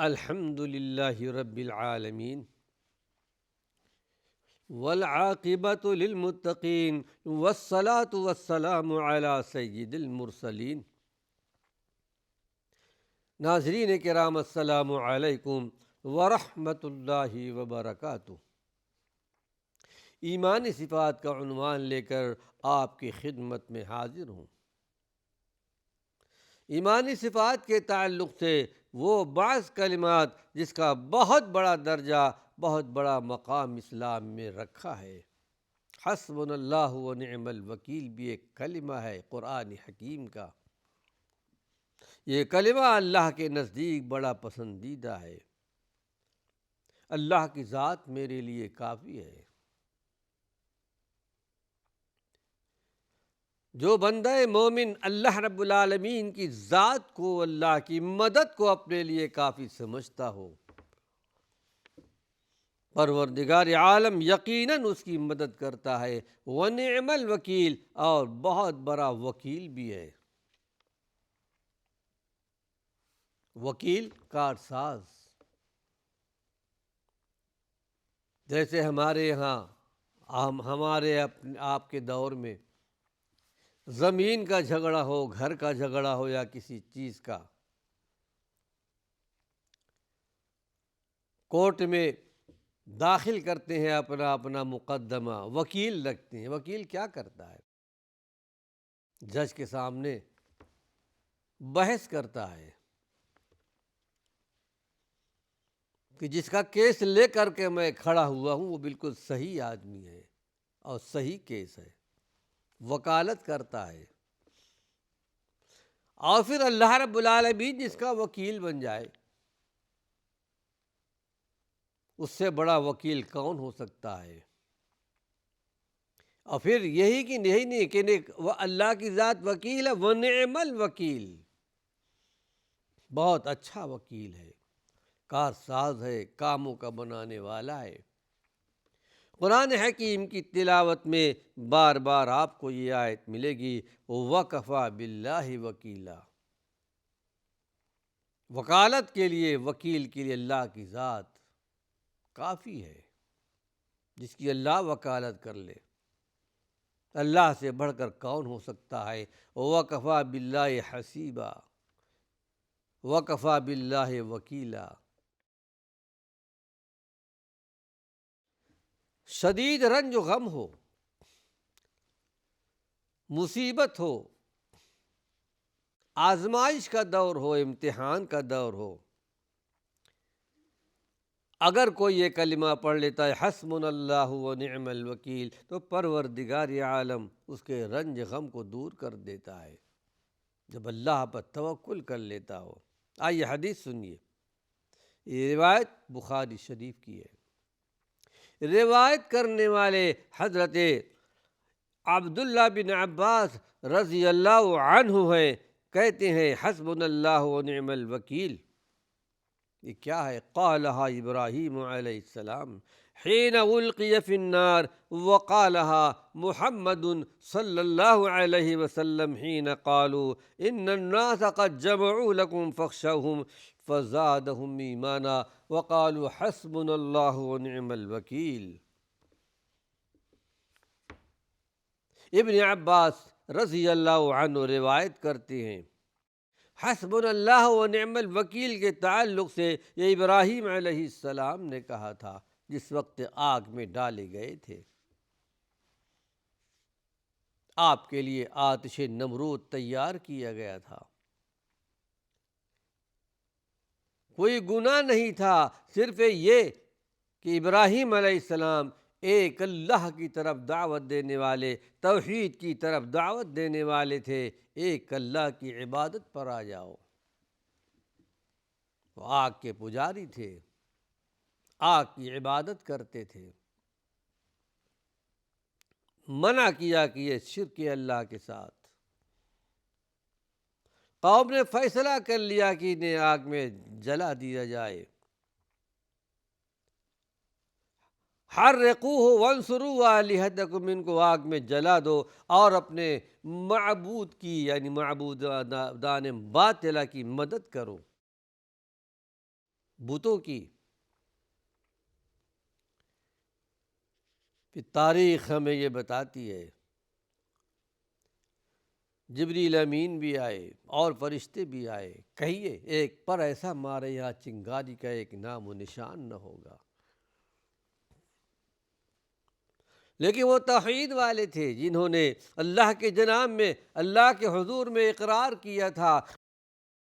الحمد للہ رب العالمین والعاقبۃ للمتقین والصلاة والسلام علی سید المرسلین۔ ناظرین کرام السلام علیکم ورحمۃ اللہ وبرکاتہ۔ ایمانی صفات کا عنوان لے کر آپ کی خدمت میں حاضر ہوں۔ ایمانی صفات کے تعلق سے وہ بعض کلمات جس کا بہت بڑا درجہ، بہت بڑا مقام اسلام میں رکھا ہے۔ حسبنا اللہ و نعم الوکیل بھی ایک کلمہ ہے قرآن حکیم کا۔ یہ کلمہ اللہ کے نزدیک بڑا پسندیدہ ہے۔ اللہ کی ذات میرے لیے کافی ہے۔ جو بندہ مومن اللہ رب العالمین کی ذات کو، اللہ کی مدد کو اپنے لیے کافی سمجھتا ہو، پروردگار عالم یقیناً اس کی مدد کرتا ہے۔ وَنِعْمَ الْوَكِيلُ، اور بہت بڑا وکیل بھی ہے۔ وکیل کارساز، جیسے ہمارے یہاں ہمارے آپ کے دور میں زمین کا جھگڑا ہو، گھر کا جھگڑا ہو یا کسی چیز کا، کورٹ میں داخل کرتے ہیں اپنا مقدمہ، وکیل رکھتے ہیں۔ وکیل کیا کرتا ہے؟ جج کے سامنے بحث کرتا ہے کہ جس کا کیس لے کر کے میں کھڑا ہوا ہوں وہ بالکل صحیح آدمی ہے اور صحیح کیس ہے۔ وکالت کرتا ہے، اور پھر اللہ رب العالمین جس کا وکیل بن جائے، اس سے بڑا وکیل کون ہو سکتا ہے؟ اور پھر یہی کہ نہیں کہ وہ اللہ کی ذات وکیل ہے، وَنِعْمَ الْوَكِيلُ، بہت اچھا وکیل ہے، کارساز ہے، کاموں کا بنانے والا ہے۔ قرآن حکیم کی تلاوت میں بار بار آپ کو یہ آیت ملے گی، وَكَفَى بِاللَّهِ وَكِيلًا، وکالت کے لیے، وکیل کے لیے اللہ کی ذات کافی ہے۔ جس کی اللہ وکالت کر لے، اللہ سے بڑھ کر کون ہو سکتا ہے؟ وَكَفَى بِاللَّهِ حَسِيبًا، وَكَفَى بِاللَّهِ وَكِيلًا۔ شدید رنج و غم ہو، مصیبت ہو، آزمائش کا دور ہو، امتحان کا دور ہو، اگر کوئی یہ کلمہ پڑھ لیتا ہے حسبنا اللہ و نعم الوکیل، تو پروردگار عالم اس کے رنج غم کو دور کر دیتا ہے، جب اللہ پر توکل کر لیتا ہو۔ آئیے حدیث سنیے، یہ روایت بخاری شریف کی ہے۔ روایت کرنے والے حضرت عبداللہ بن عباس رضی اللہ عنہ ہیں، کہتے ہیں حسبنا اللہ و نعم الوکیل، یہ کیا ہے؟ قالہا ابراہیم علیہ السلام حین القی فی النار، وقالہا محمد صلی اللہ علیہ وسلم حین قالوا ان الناس قد جمعوا لکم فاخشوہم فزادہم ایمانا وقالوا حسبنا اللہ ونعم الوکیل۔ ابن عباس رضی اللہ عنہ روایت کرتے ہیں، حسبنا اللہ و نعم الوکیل کے تعلق سے یہ ابراہیم علیہ السلام نے کہا تھا جس وقت آگ میں ڈالے گئے تھے۔ آپ کے لیے آتش نمرود تیار کیا گیا تھا، کوئی گناہ نہیں تھا، صرف یہ کہ ابراہیم علیہ السلام ایک اللہ کی طرف دعوت دینے والے، توحید کی طرف دعوت دینے والے تھے۔ ایک اللہ کی عبادت پر آ جاؤ۔ وہ آگ کے پجاری تھے، آگ کی عبادت کرتے تھے، منع کیا کہ یہ شرک ہے اللہ کے ساتھ۔ قوم نے فیصلہ کر لیا کہ انہیں آگ میں جلا دیا جائے۔ حرقوہ وانصروا آلہتکم، ان کو آگ میں جلا دو اور اپنے معبود کی یعنی معبودان باطلہ کی مدد کرو۔ بتوں کی۔ پھر تاریخ ہمیں یہ بتاتی ہے جبریل امین بھی آئے اور فرشتے بھی آئے، کہیے ایک پر ایسا مارے یہاں چنگاری کا ایک نام و نشان نہ ہوگا۔ لیکن وہ توحید والے تھے جنہوں نے اللہ کے جناب میں، اللہ کے حضور میں اقرار کیا تھا،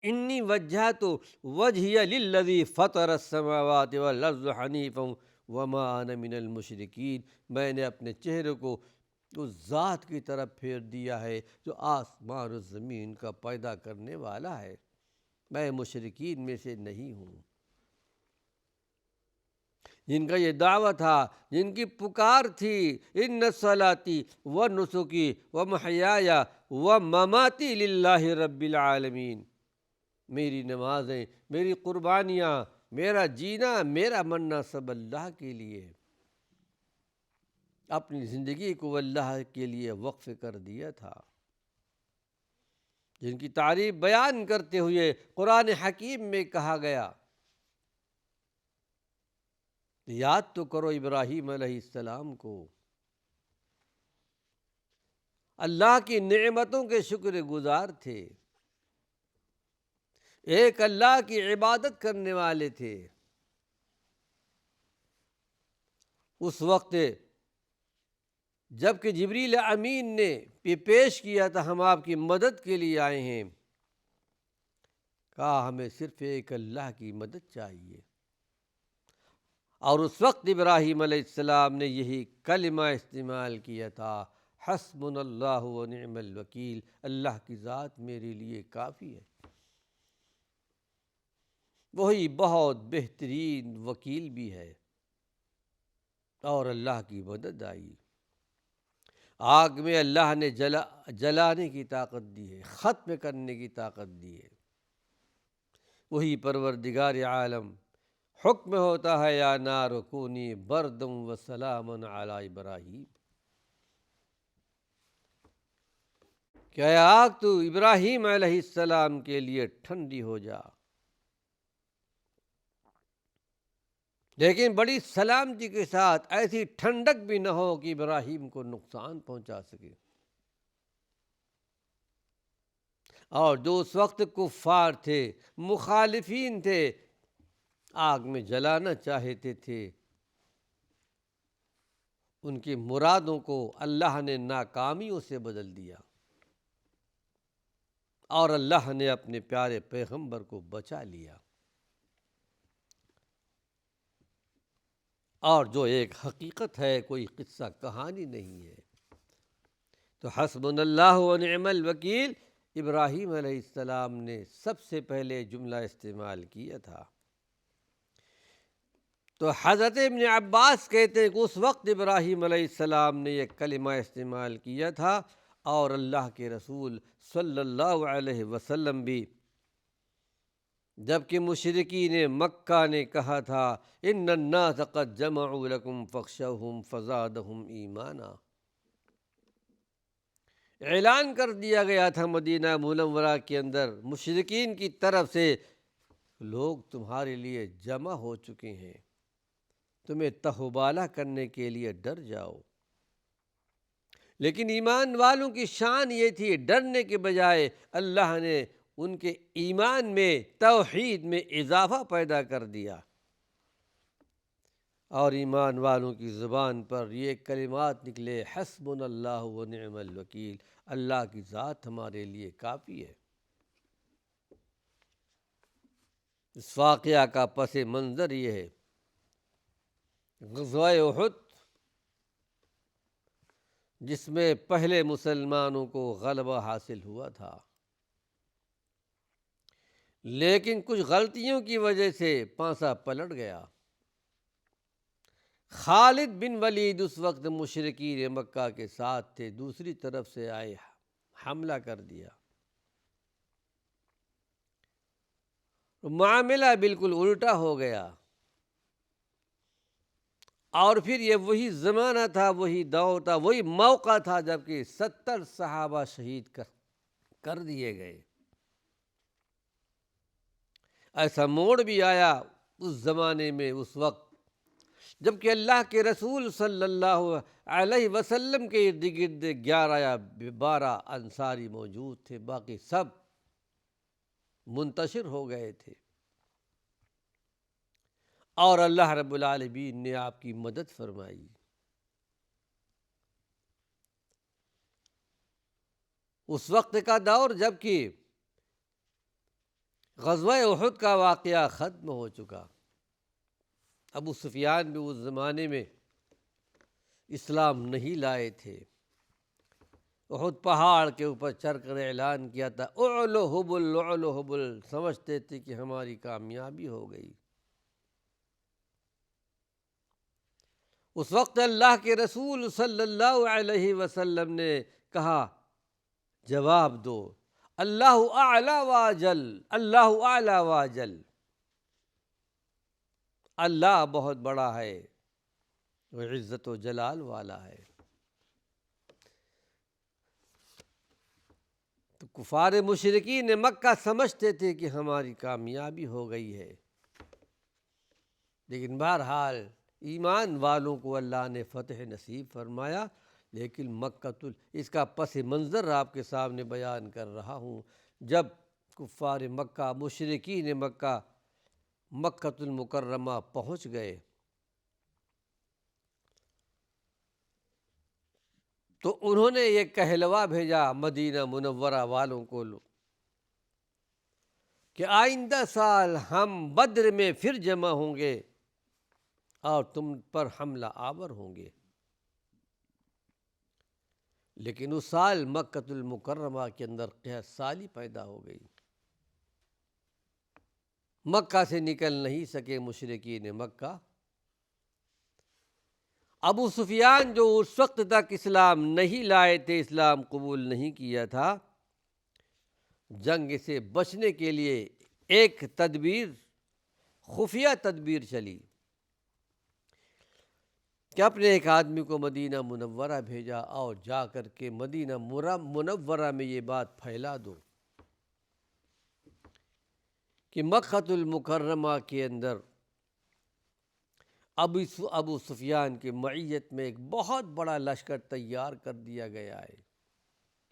انی وجہت وجہی للذی فطر السماوات والارض حنیفا وما انا من المشرکین، میں نے اپنے چہرے کو اس ذات کی طرف پھیر دیا ہے جو آسمان و زمین کا پیدا کرنے والا ہے، میں مشرکین میں سے نہیں ہوں۔ جن کا یہ دعویٰ تھا، جن کی پکار تھی، ان صلاتی و نسکی و محیای و مماتی للہ رب العالمین، میری نمازیں، میری قربانیاں، میرا جینا، میرا مرنا سب اللہ کے لیے، اپنی زندگی کو اللہ کے لیے وقف کر دیا تھا۔ جن کی تعریف بیان کرتے ہوئے قرآن حکیم میں کہا گیا، یاد تو کرو ابراہیم علیہ السلام کو، اللہ کی نعمتوں کے شکر گزار تھے، ایک اللہ کی عبادت کرنے والے تھے۔ اس وقت جب کہ جبریل امین نے پیش کیا تھا ہم آپ کی مدد کے لیے آئے ہیں، کہا ہمیں صرف ایک اللہ کی مدد چاہیے، اور اس وقت ابراہیم علیہ السلام نے یہی کلمہ استعمال کیا تھا، حسبنا اللہ و نعم الوکیل، اللہ کی ذات میرے لیے کافی ہے، وہی بہت بہترین وکیل بھی ہے۔ اور اللہ کی مدد آئی، آگ میں اللہ نے جلانے کی طاقت دی ہے، ختم کرنے کی طاقت دی ہے۔ وہی پروردگار عالم حکم ہوتا ہے، یا نار کونی بردم و سلاما علی ابراہیم، کہ اے آگ تو ابراہیم علیہ السلام کے لیے ٹھنڈی ہو جا، لیکن بڑی سلامتی کے ساتھ، ایسی ٹھنڈک بھی نہ ہو کہ ابراہیم کو نقصان پہنچا سکے۔ اور جو اس وقت کفار تھے، مخالفین تھے، آگ میں جلانا چاہتے تھے، ان کی مرادوں کو اللہ نے ناکامیوں سے بدل دیا، اور اللہ نے اپنے پیارے پیغمبر کو بچا لیا۔ اور جو ایک حقیقت ہے، کوئی قصہ کہانی نہیں ہے۔ تو حسبنا اللہ و نعم الوکیل ابراہیم علیہ السلام نے سب سے پہلے جملہ استعمال کیا تھا۔ تو حضرت ابن عباس کہتے ہیں کہ اس وقت ابراہیم علیہ السلام نے یہ کلمہ استعمال کیا تھا، اور اللہ کے رسول صلی اللہ علیہ وسلم بھی، جبکہ مشرکین مکہ نے کہا تھا ان الناس قد جمعوا لکم فاخشوہم فزادہم ایمانا، اعلان کر دیا گیا تھا مدینہ منورہ کے اندر مشرکین کی طرف سے، لوگ تمہارے لیے جمع ہو چکے ہیں، تمہیں تہوبالہ کرنے کے لیے ڈر جاؤ۔ لیکن ایمان والوں کی شان یہ تھی، ڈرنے کے بجائے اللہ نے ان کے ایمان میں، توحید میں اضافہ پیدا کر دیا، اور ایمان والوں کی زبان پر یہ کلمات نکلے، حسبنا اللہ و نعم الوکیل، اللہ کی ذات ہمارے لیے کافی ہے۔ اس واقعہ کا پس منظر یہ ہے، غزوہ احد، جس میں پہلے مسلمانوں کو غلبہ حاصل ہوا تھا، لیکن کچھ غلطیوں کی وجہ سے پانسا پلٹ گیا۔ خالد بن ولید اس وقت مشرکین مکہ کے ساتھ تھے، دوسری طرف سے آئے، حملہ کر دیا، معاملہ بالکل الٹا ہو گیا۔ اور پھر یہ وہی زمانہ تھا، وہی دور تھا، وہی موقع تھا جب کہ 70 صحابہ شہید کر دیے گئے۔ ایسا موڑ بھی آیا اس زمانے میں، اس وقت جب کہ اللہ کے رسول صلی اللہ علیہ وسلم کے ارد گرد 11 یا 12 انصاری موجود تھے، باقی سب منتشر ہو گئے تھے، اور اللہ رب العالمین نے آپ کی مدد فرمائی۔ اس وقت کا دور جب کہ غزوہ احد کا واقعہ ختم ہو چکا، ابو سفیان بھی اس زمانے میں اسلام نہیں لائے تھے، احد پہاڑ کے اوپر چڑھ کر اعلان کیا تھا اعلو حبل اعلو حبل، سمجھتے تھے کہ ہماری کامیابی ہو گئی۔ اس وقت اللہ کے رسول صلی اللہ علیہ وسلم نے کہا جواب دو، اللہ اعلی واجل، اللہ اعلی واجل، اللہ بہت بڑا ہے، وہ عزت و جلال والا ہے۔ تو کفار مشرکین مکہ سمجھتے تھے کہ ہماری کامیابی ہو گئی ہے، لیکن بہرحال ایمان والوں کو اللہ نے فتح نصیب فرمایا۔ لیکن اس کا پس منظر آپ کے سامنے بیان کر رہا ہوں۔ جب کفار مکہ، مشرکین مکہ مکۃ المکرمہ پہنچ گئے تو انہوں نے یہ کہلوا بھیجا مدینہ منورہ والوں کو کہ آئندہ سال ہم بدر میں پھر جمع ہوں گے اور تم پر حملہ آور ہوں گے۔ لیکن اس سال مکۃ المکرمہ کے اندر قحط سالی پیدا ہو گئی، مکہ سے نکل نہیں سکے مشرکین مکہ۔ ابو سفیان جو اس وقت تک اسلام نہیں لائے تھے، اسلام قبول نہیں کیا تھا، جنگ سے بچنے کے لیے ایک تدبیر، خفیہ تدبیر چلی کہ اپنے ایک آدمی کو مدینہ منورہ بھیجا اور جا کر کے مدینہ منورہ میں یہ بات پھیلا دو کہ مکۃ المکرمہ کے اندر ابو سفیان کی معیت میں ایک بہت بڑا لشکر تیار کر دیا گیا ہے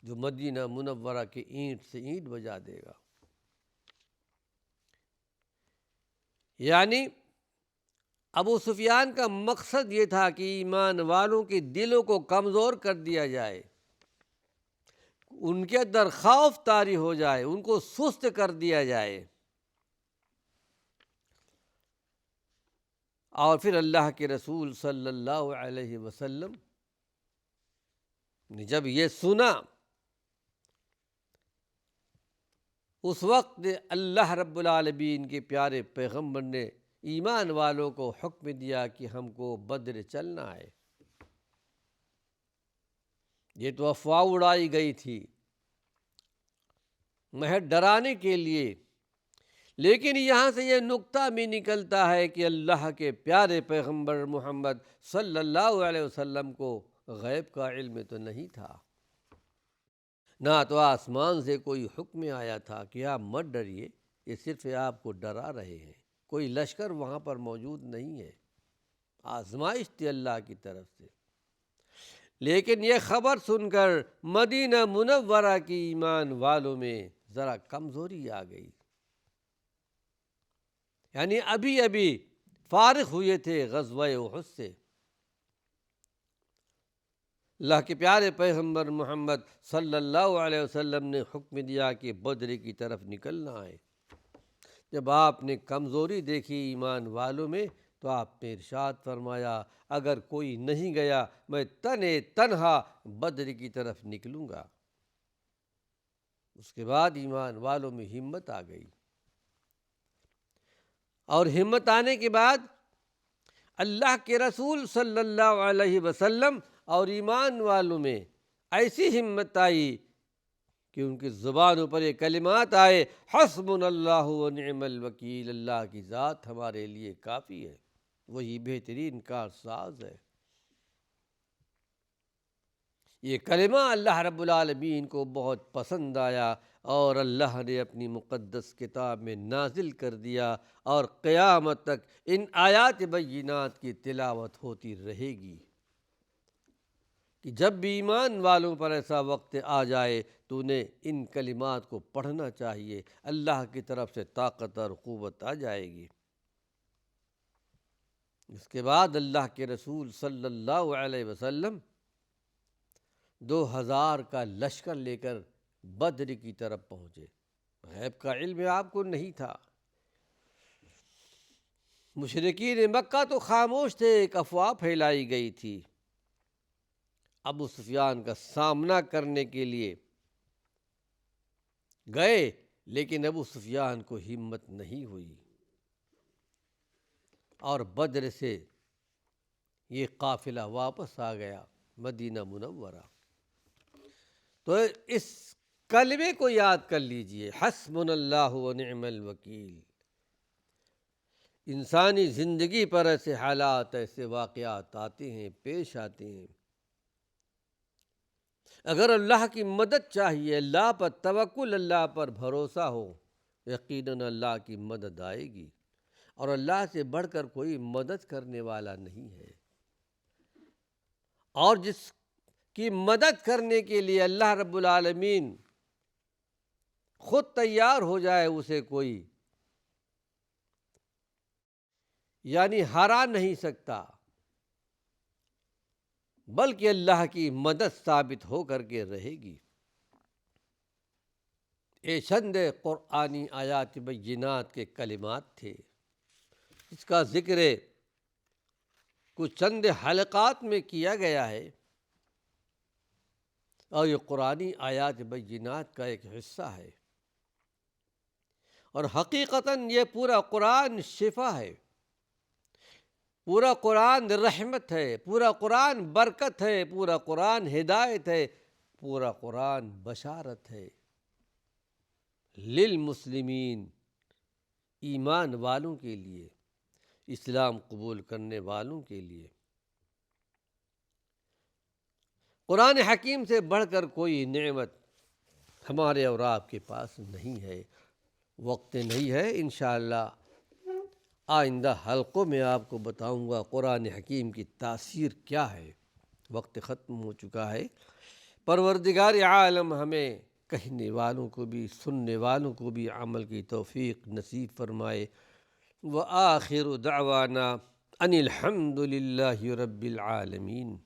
جو مدینہ منورہ کی اینٹ سے اینٹ بجا دے گا۔ یعنی ابو سفیان کا مقصد یہ تھا کہ ایمان والوں کے دلوں کو کمزور کر دیا جائے، ان کے اندر خوف طاری ہو جائے، ان کو سست کر دیا جائے، اور پھر اللہ کے رسول صلی اللہ علیہ وسلم نے جب یہ سنا، اس وقت اللہ رب العالمین کے پیارے پیغمبر نے ایمان والوں کو حکم دیا کہ ہم کو بدر چلنا ہے۔ یہ تو افواہ اڑائی گئی تھی محض ڈرانے کے لیے، لیکن یہاں سے یہ نقطہ بھی نکلتا ہے کہ اللہ کے پیارے پیغمبر محمد صلی اللہ علیہ وسلم کو غیب کا علم تو نہیں تھا، نہ تو آسمان سے کوئی حکم آیا تھا کہ آپ مت ڈریے، یہ صرف آپ کو ڈرا رہے ہیں، کوئی لشکر وہاں پر موجود نہیں ہے، آزمائش تھی اللہ کی طرف سے۔ لیکن یہ خبر سن کر مدینہ منورہ کی ایمان والوں میں ذرا کمزوری آ گئی، یعنی ابھی ابھی فارغ ہوئے تھے غزوہ احد سے، اللہ کے پیارے پیغمبر محمد صلی اللہ علیہ وسلم نے حکم دیا کہ بدر کی طرف نکلنا ہے۔ جب آپ نے کمزوری دیکھی ایمان والوں میں تو آپ نے ارشاد فرمایا اگر کوئی نہیں گیا میں تنہا بدر کی طرف نکلوں گا۔ اس کے بعد ایمان والوں میں ہمت آ گئی، اور ہمت آنے کے بعد اللہ کے رسول صلی اللہ علیہ وسلم اور ایمان والوں میں ایسی ہمت آئی کہ ان کی زبانوں پر یہ کلمات آئے حسبنا اللہ ونعم الوکیل، اللہ کی ذات ہمارے لیے کافی ہے، وہی بہترین کارساز ہے۔ یہ کلمہ اللہ رب العالمین کو بہت پسند آیا اور اللہ نے اپنی مقدس کتاب میں نازل کر دیا، اور قیامت تک ان آیات بینات کی تلاوت ہوتی رہے گی کہ جب بھی ایمان والوں پر ایسا وقت آ جائے تو انہیں ان کلمات کو پڑھنا چاہیے، اللہ کی طرف سے طاقت اور قوت آ جائے گی۔ اس کے بعد اللہ کے رسول صلی اللہ علیہ وسلم 2000 کا لشکر لے کر بدر کی طرف پہنچے۔ غیب کا علم آپ کو نہیں تھا، مشرکین مکہ تو خاموش تھے، ایک افواہ پھیلائی گئی تھی۔ ابو سفیان کا سامنا کرنے کے لیے گئے، لیکن ابو سفیان کو ہمت نہیں ہوئی، اور بدر سے یہ قافلہ واپس آ گیا مدینہ منورہ۔ تو اس کلمے کو یاد کر لیجئے، حسبنا اللہ ونعم الوکیل۔ انسانی زندگی پر ایسے حالات، ایسے واقعات آتے ہیں، پیش آتے ہیں، اگر اللہ کی مدد چاہیے، اللہ پر توکل، اللہ پر بھروسہ ہو، یقیناً اللہ کی مدد آئے گی، اور اللہ سے بڑھ کر کوئی مدد کرنے والا نہیں ہے۔ اور جس کی مدد کرنے کے لیے اللہ رب العالمین خود تیار ہو جائے، اسے کوئی یعنی ہرا نہیں سکتا، بلکہ اللہ کی مدد ثابت ہو کر کے رہے گی۔ یہ چند قرآنی آیات بینات کے کلمات تھے، اس کا ذکر کچھ چند حلقات میں کیا گیا ہے، اور یہ قرآنی آیات بینات کا ایک حصہ ہے، اور حقیقتاً یہ پورا قرآن شفا ہے، پورا قرآن رحمت ہے، پورا قرآن برکت ہے، پورا قرآن ہدایت ہے، پورا قرآن بشارت ہے للمسلمین، ایمان والوں کے لیے، اسلام قبول کرنے والوں کے لیے۔ قرآن حکیم سے بڑھ کر کوئی نعمت ہمارے اور آپ کے پاس نہیں ہے۔ وقت نہیں ہے، انشاءاللہ آئندہ حلقوں میں آپ کو بتاؤں گا قرآن حکیم کی تاثیر کیا ہے۔ وقت ختم ہو چکا ہے۔ پروردگار عالم ہمیں کہنے والوں کو بھی، سننے والوں کو بھی عمل کی توفیق نصیب فرمائے۔ وآخر دعوانا ان الحمد للہ رب العالمین۔